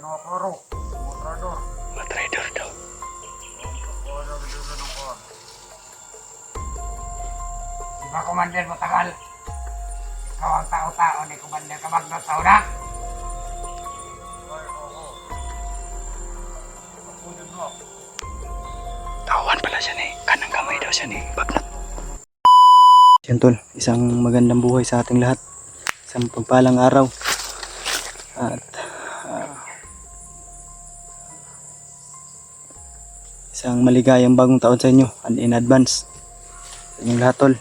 Nakakaro, matrador. Matrador daw. Wala dito ng kuwan. Di ba, Commander Matagal? Ikaw ang tao-tao ni Commander Kamagnos sa una? Ay, oo. Ako din mo. Tawan pala siya ni. Kanang kamay daw siya ni. Bagnat. Yan tol, isang magandang buhay sa ating lahat. Isang pagpalang araw. At isang maligayang bagong taon sa inyo and in advance sa inyong lahat tol.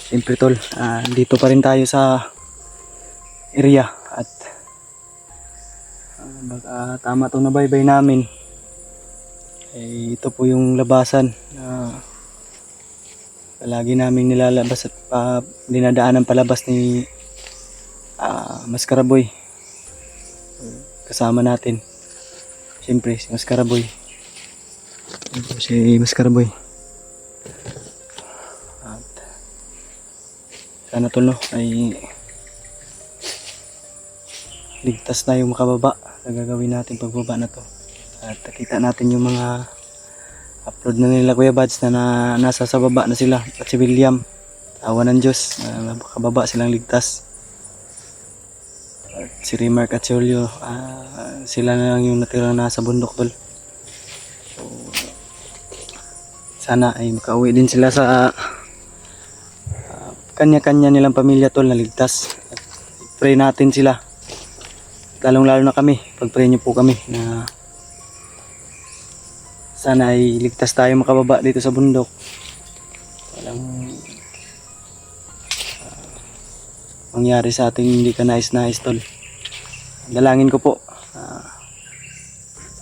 Siyempre tol, dito pa rin tayo sa area at tama itong nabaybay namin. Ito po yung labasan na palagi namin nilalabas at dinadaanan palabas ni Maskaraboy. Kasama natin siyempre si Maskaraboy. Si Maskaraboy. At sana tol no ay ligtas na yung makababa sa gagawin natin pagbaba na to. At nakita natin yung mga upload na nila Kuya Bads na nasa sa baba na sila at si William. Tawa ng Diyos na makababa silang ligtas. At si Remark at si Julio sila na lang yung natira nasa bundok tol. So, sana ay makauwi din sila sa kanya-kanya nilang pamilya tol na ligtas. At pray natin sila. Lalong-lalo na kami. Pag-pray niyo po kami na sana ay ligtas tayo makababa dito sa bundok. Walang mangyari sa ating hindi ka nais-nais tol. Dalangin ko po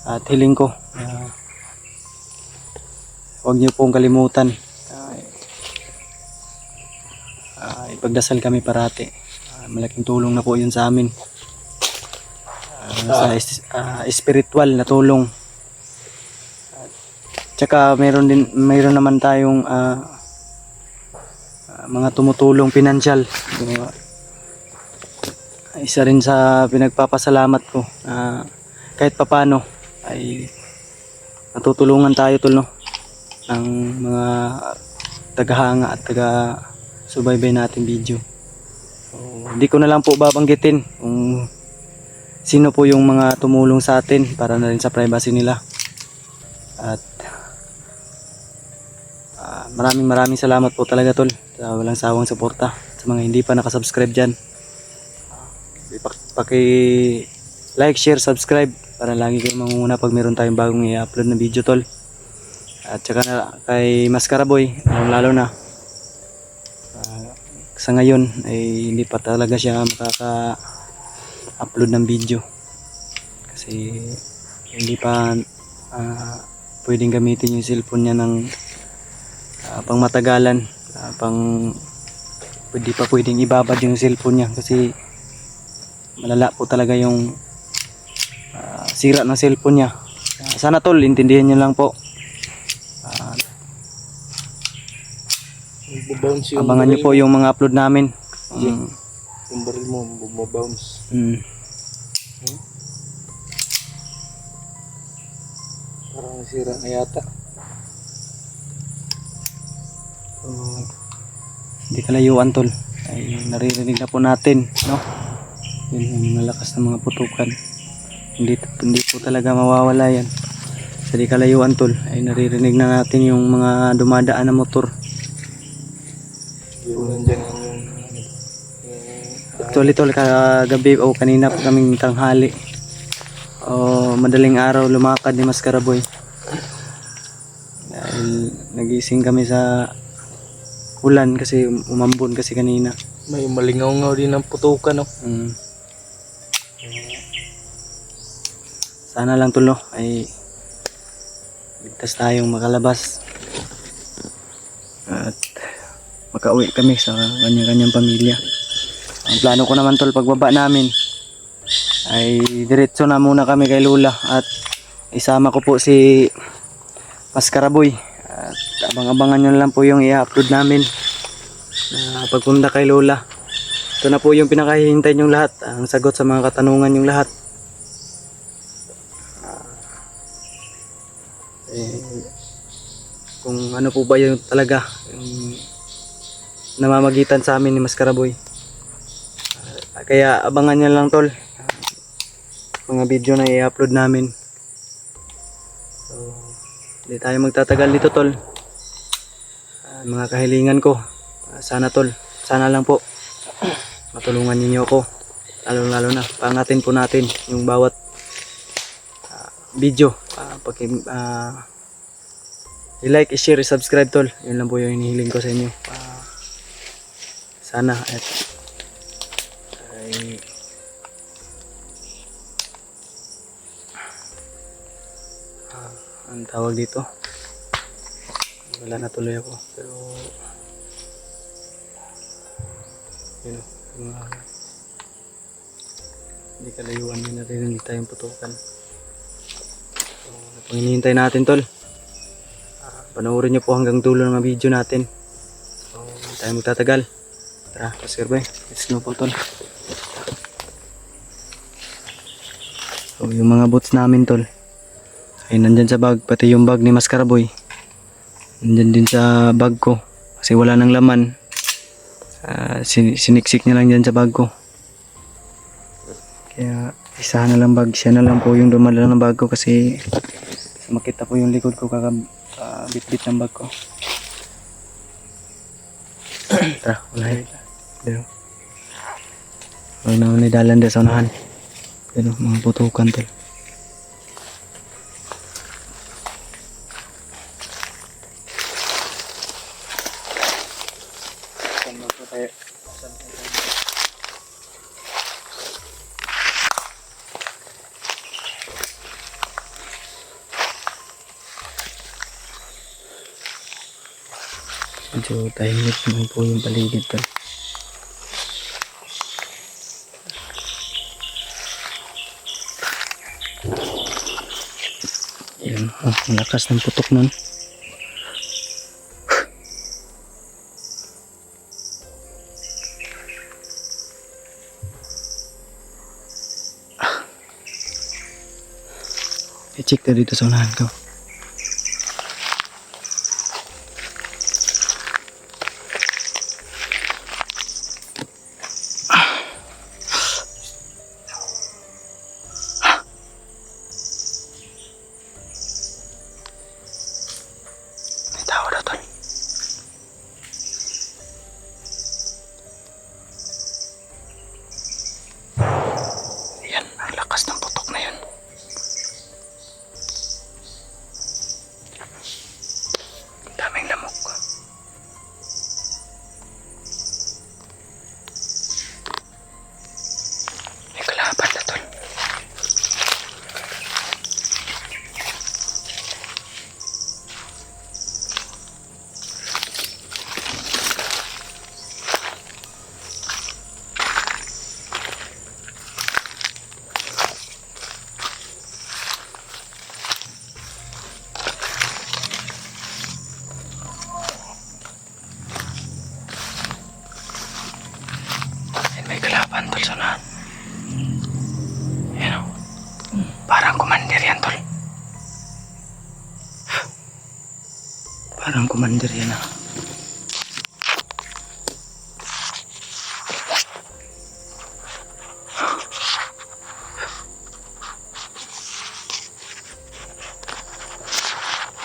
at hiling ko huwag niyo pong kalimutan ipagdasal kami parati. Malaking tulong na po yun sa amin sa spiritual na tulong. Tsaka mayroon naman tayong mga tumutulong pinansyal. Isa rin sa pinagpapasalamat ko kahit papano ay natutulungan tayo tol no ng mga tagahanga at taga-subaybay natin video. So, hindi ko na lang po babanggitin kung sino po yung mga tumulong sa atin para na rin sa privacy nila. At maraming salamat po talaga tol sa walang sawang suporta. Sa mga hindi pa nakasubscribe dyan, like, share, subscribe para lagi kayo mangunguna pag meron tayong bagong i-upload na video tol. At saka na kay Maskaraboy, lalo na sa ngayon ay hindi pa talaga siya makaka-upload ng video kasi hindi pa pwedeng gamitin yung cellphone niya ng pang matagalan, hindi pa pwedeng ibabad yung cellphone niya kasi malala po talaga yung sira ng cellphone niya. Sana tol, intindihan niyo lang po. Abangan niyo po yung mga upload namin. Yung baril mo bumabounce. Parang nasira na yata. So, hindi kalayuan tol ay naririnig na po natin no yung malakas na mga putukan. Hindi po talaga mawawala yan. Sa di kalayuan tol ay naririnig na natin yung mga dumadaan na motor. Yung nandyan yung Actually tol, kagabi o kanina po kaming tanghali o madaling araw lumakad ni Maskaraboy dahil nagising kami sa ulan kasi umambon kasi kanina. may malingaw-ngaw din ang putukan no. Sana lang tol no ay ligtas tayong makalabas at makauwi kami sa kanya-kanyang pamilya. Ang plano ko naman tol pagbaba namin ay diretso na muna kami kay Lola at isama ko po si Maskaraboy at abang-abangan nyo lang po yung i-upload namin pagpunta kay Lola. Ito na po yung pinakahihintay nyong lahat, ang sagot sa mga katanungan nyong lahat. Eh, kung ano po ba yung talaga yung namamagitan sa amin ni Maskaraboy. Kaya abangan nyo lang tol. Mga video na i-upload namin. So, hindi tayo magtatagal dito tol. Mga kahilingan ko. Sana tol. Sana lang po. Matulungan ninyo ako. Lalo na. Pangatin po natin yung bawat video. I-like, i-share, i-subscribe tol. Yun lang po yung hinihiling ko sa inyo. Sana at ay ang tawag dito, wala na tuloy ako pero yun hindi kalayuan yun natin, hindi tayong putukan. So pang hinihintay natin tol, panoorin nyo po hanggang dulo ng mga video natin. So hindi tayo magtatagal, tara Maskaraboy, let's go po tol. So yung mga boots namin tol ay nandyan sa bag, pati yung bag ni Maskaraboy nandyan din sa bag ko kasi wala nang laman. Siniksik niya lang dyan sa bag ko, kaya isa na lang bag, siya na lang po yung dumala ng bag ko kasi makita po yung likod ko kakabit-bit ng bag ko. Tara, unahin dito. Huwag na unidalan dito sa unahan. Pero mga putukan tol. Medyo tahimik naman po yung paligid tol. Yan, ang lakas ng putok nun. I-check na dito sa unahan ko. May kalaban tol sa unahan. Yan o. Parang commander yan tol. Parang commander yan ah.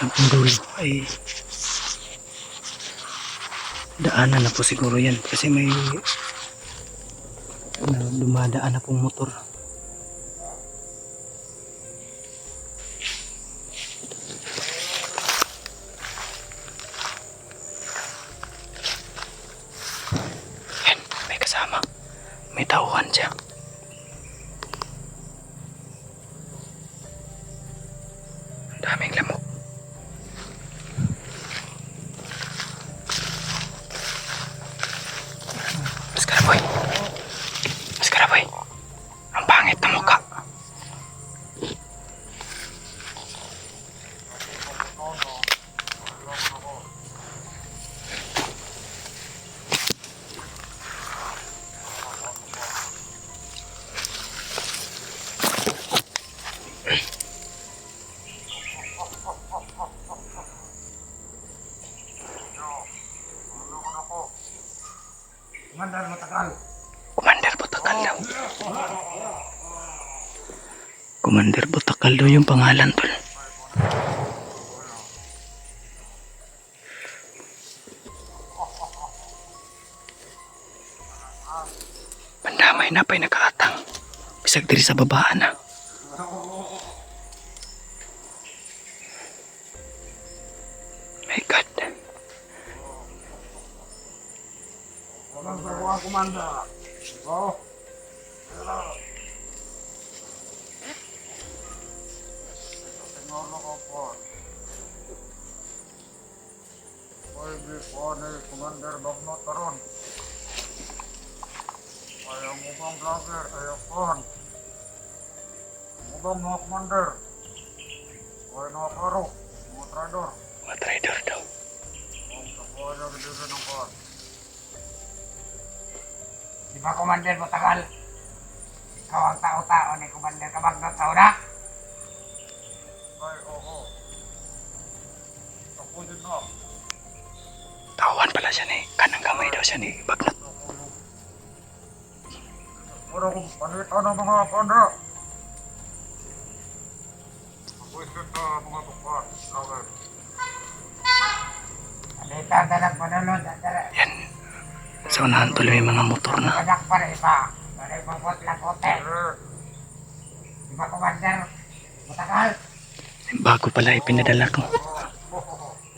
Ang dulo ay daanan na po siguro yan kasi may dumadaan na pong motor. Yan, may kasama, may tauhan siya. Ang daming lamok. Maskaraboy, Maskaraboy, ang pangit na mukha. Commander Butakal daw yung pangalan, tol. Pandamay na pa'y nakaatang. Bisag diri sa babaan na. My God. Walang gawa, Commander. Oh. Senyor Lokopon. Pwede po ni Commander Bagnot karon. Ayaw mo bang vlogger? Ayaw po. Mo bang mga Commander? Ayaw na karo. Mga trader. Mga trader daw. Ang kapoya dito ng po. Di ba, Commander Butagal? Ikaw ang tao-tao ni Commander Kabagnot sa una? Ay, oo. Ako din na. Tawan pala siya ni. Kanang kamay daw siya ni Bagnot. Pero kung panitan ng mga panda. Pagwisit na mga tukpan. Vlogger. Panitan na nagpanalod. Yan. Sa unahan tuloy yung mga motor na. Anak pa rin pa. Para ibabot lang hotel. Di ba, Commander? Butagal? Bago pala ipinadala ko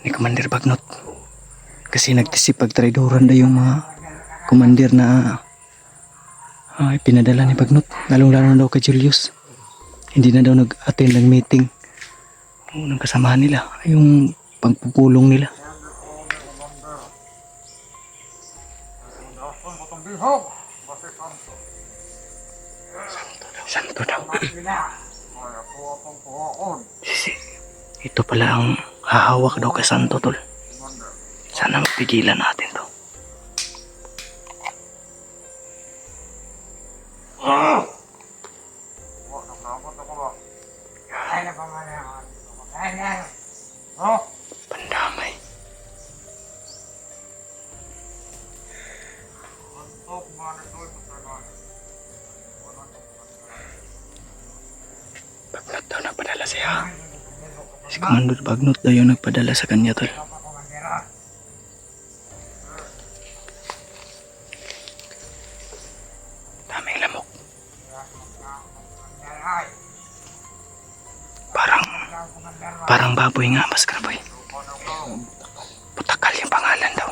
ni Commander Bagnot. Kasi nagtisipag traidoran na yung mga commander na ipinadala ni Bagnot. Lalong-lalo na daw kay Julius. Hindi na daw nag-attend ng meeting. Unang kasamahan nila. Yung pagpupulong nila. Santo daw. Sisi. Ito pala ang hahawak daw kay Santo, tol. Sana mapigilan natin to. Pandamay. Bagnot daw nagpadala siya. Si Commander Bagnot daw yung nagpadala sa kanya, tol. Daming lamok. Parang baboy nga, mas graboy. Butakal yung pangalan daw.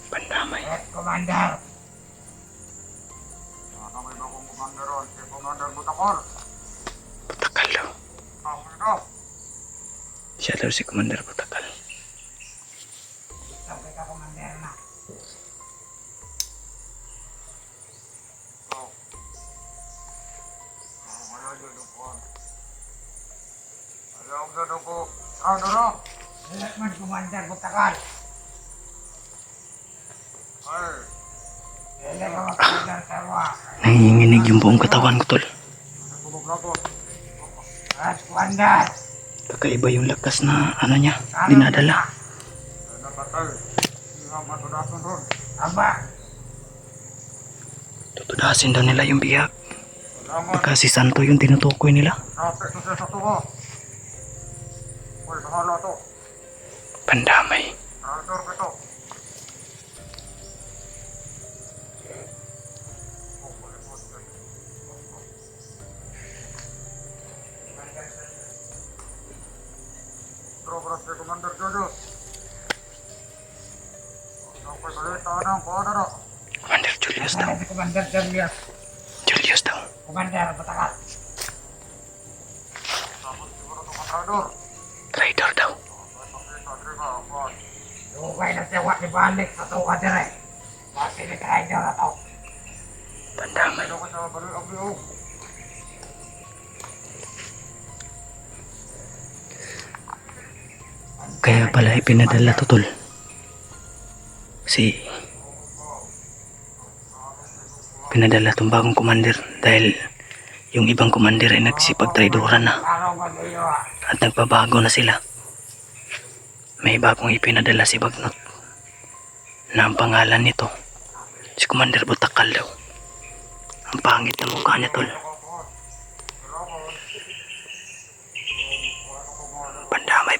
Pandamay. Commander. Commander Butakal. Butakal daw. Siya daw si Commander Butakal. Sabi ka, Commander na. Commander Butakal. Nanginginig yung buong katawan ko, tol. Commander. Kakaiba yung lakas na ano niya, dinadala. Aba. Tutudasin daw nila yung biyak. Pagka si Santo yung tinutukoy nila. Pandamay. Commander Julius. Commander Julius daw. Commander Julius. Julius daw. Commander Butakal. Traitor daw. Dugay na siya wak ibalik sa tuwa dire. Bakit ni trader na to? Pandamay. Kaya pala ipinadala to, tol. Pinadala tong bagong commander dahil yung ibang commander ay nagsipag-traidoran na at nagbabago na sila. May bagong ipinadala si Bagnot na ang pangalan nito Si Commander Butakal daw. Ang pangit na mukha niya, tol. Pandamay,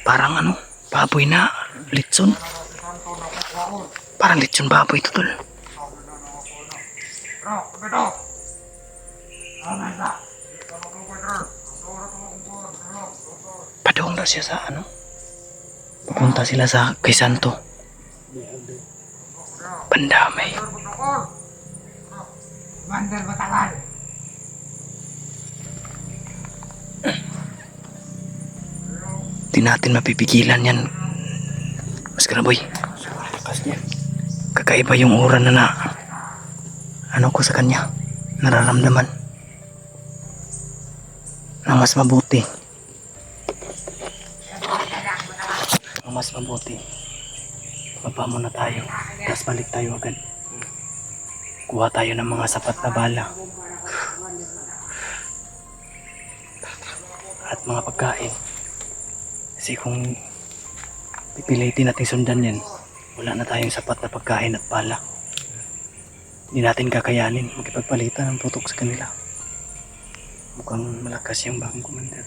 parang ano, baboy na litson. Parang litson baboy ito, tol. Padong daw siya sa ano. Papunta sila sa kay Santo. Pandamay. Commander Batangal. Di natin mapipigilan yan. Mas boy. Kakaiba yung aura na ano ko sa kanya. Nararamdaman. Na mas mabuti. Ang mas mabuti. Baba muna tayo. Tapos balik tayo agad. Kuha tayo ng mga sapat na bala. At mga pagkain. Kasi kung pipilitin natin sundan yan, wala na tayong sapat na pagkain at bala. Hindi natin kakayanin makipagpalitan ng putok sa kanila. Mukhang malakas yung bagong commander.